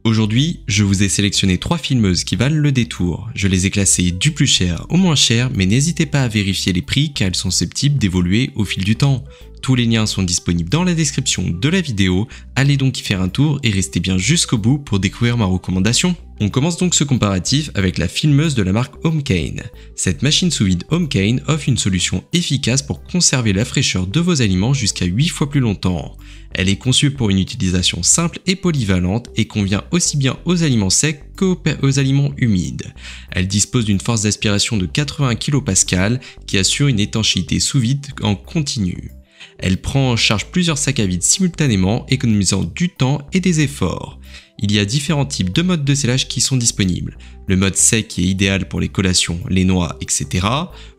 Aujourd'hui, je vous ai sélectionné 3 filmeuses qui valent le détour. Je les ai classées du plus cher au moins cher, mais n'hésitez pas à vérifier les prix car elles sont susceptibles d'évoluer au fil du temps. Tous les liens sont disponibles dans la description de la vidéo, allez donc y faire un tour et restez bien jusqu'au bout pour découvrir ma recommandation. On commence donc ce comparatif avec la filmeuse de la marque Homecane. Cette machine sous vide Homecane offre une solution efficace pour conserver la fraîcheur de vos aliments jusqu'à 8 fois plus longtemps. Elle est conçue pour une utilisation simple et polyvalente et convient aussi bien aux aliments secs qu'aux aliments humides. Elle dispose d'une force d'aspiration de 80 kPa qui assure une étanchéité sous vide en continu. Elle prend en charge plusieurs sacs à vide simultanément, économisant du temps et des efforts. Il y a différents types de modes de scellage qui sont disponibles. Le mode sec qui est idéal pour les collations, les noix, etc.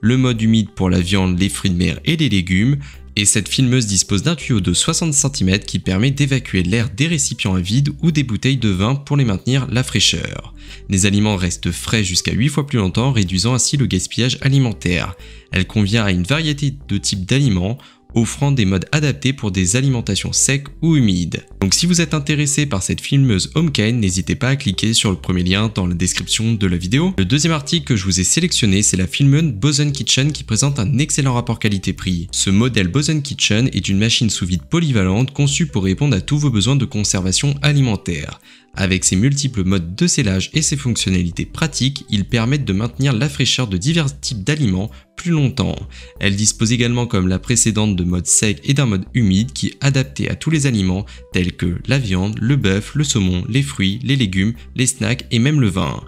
Le mode humide pour la viande, les fruits de mer et les légumes. Et cette filmeuse dispose d'un tuyau de 60 cm qui permet d'évacuer l'air des récipients à vide ou des bouteilles de vin pour les maintenir la fraîcheur. Les aliments restent frais jusqu'à 8 fois plus longtemps, réduisant ainsi le gaspillage alimentaire. Elle convient à une variété de types d'aliments, offrant des modes adaptés pour des alimentations secs ou humides. Donc si vous êtes intéressé par cette filmeuse Homecane, n'hésitez pas à cliquer sur le premier lien dans la description de la vidéo. Le deuxième article que je vous ai sélectionné, c'est la filmeuse Boson Kitchen qui présente un excellent rapport qualité-prix. Ce modèle Boson Kitchen est une machine sous vide polyvalente conçue pour répondre à tous vos besoins de conservation alimentaire. Avec ses multiples modes de scellage et ses fonctionnalités pratiques, ils permettent de maintenir la fraîcheur de divers types d'aliments plus longtemps. Elle dispose également comme la précédente de mode sec et d'un mode humide qui est adapté à tous les aliments tels que la viande, le bœuf, le saumon, les fruits, les légumes, les snacks et même le vin.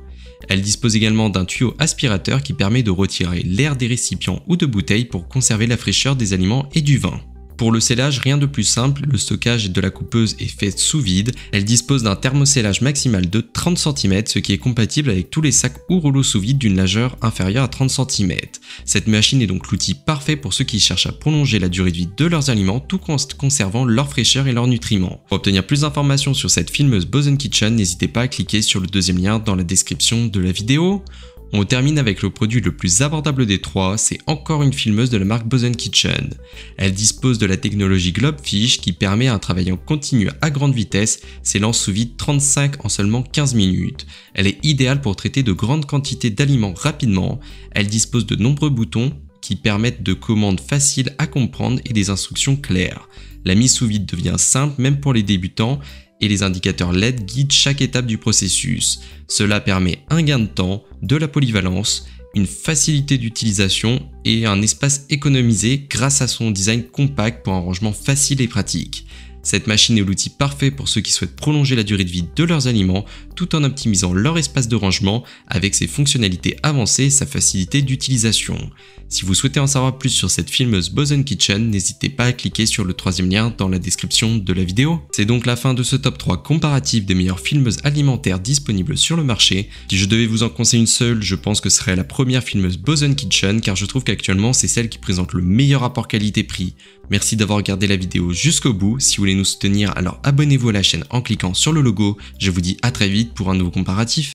Elle dispose également d'un tuyau aspirateur qui permet de retirer l'air des récipients ou de bouteilles pour conserver la fraîcheur des aliments et du vin. Pour le scellage, rien de plus simple, le stockage de la coupeuse est fait sous vide. Elle dispose d'un thermoscellage maximal de 30 cm, ce qui est compatible avec tous les sacs ou rouleaux sous vide d'une largeur inférieure à 30 cm. Cette machine est donc l'outil parfait pour ceux qui cherchent à prolonger la durée de vie de leurs aliments tout en conservant leur fraîcheur et leurs nutriments. Pour obtenir plus d'informations sur cette filmeuse Boson Kitchen, n'hésitez pas à cliquer sur le deuxième lien dans la description de la vidéo. On termine avec le produit le plus abordable des trois, c'est encore une filmeuse de la marque Boson Kitchen. Elle dispose de la technologie Globfish qui permet un travail en continu à grande vitesse, scellant sous vide 35 en seulement 15 minutes. Elle est idéale pour traiter de grandes quantités d'aliments rapidement. Elle dispose de nombreux boutons qui permettent de commandes faciles à comprendre et des instructions claires. La mise sous vide devient simple même pour les débutants et les indicateurs LED guident chaque étape du processus. Cela permet un gain de temps, de la polyvalence, une facilité d'utilisation et un espace économisé grâce à son design compact pour un rangement facile et pratique. Cette machine est l'outil parfait pour ceux qui souhaitent prolonger la durée de vie de leurs aliments tout en optimisant leur espace de rangement avec ses fonctionnalités avancées et sa facilité d'utilisation. Si vous souhaitez en savoir plus sur cette filmeuse Boson Kitchen, n'hésitez pas à cliquer sur le troisième lien dans la description de la vidéo. C'est donc la fin de ce top 3 comparatif des meilleures filmeuses alimentaires disponibles sur le marché. Si je devais vous en conseiller une seule, je pense que ce serait la première filmeuse Boson Kitchen car je trouve qu'actuellement c'est celle qui présente le meilleur rapport qualité-prix. Merci d'avoir regardé la vidéo jusqu'au bout. Si vous voulez nous soutenir, alors abonnez-vous à la chaîne en cliquant sur le logo. Je vous dis à très vite pour un nouveau comparatif.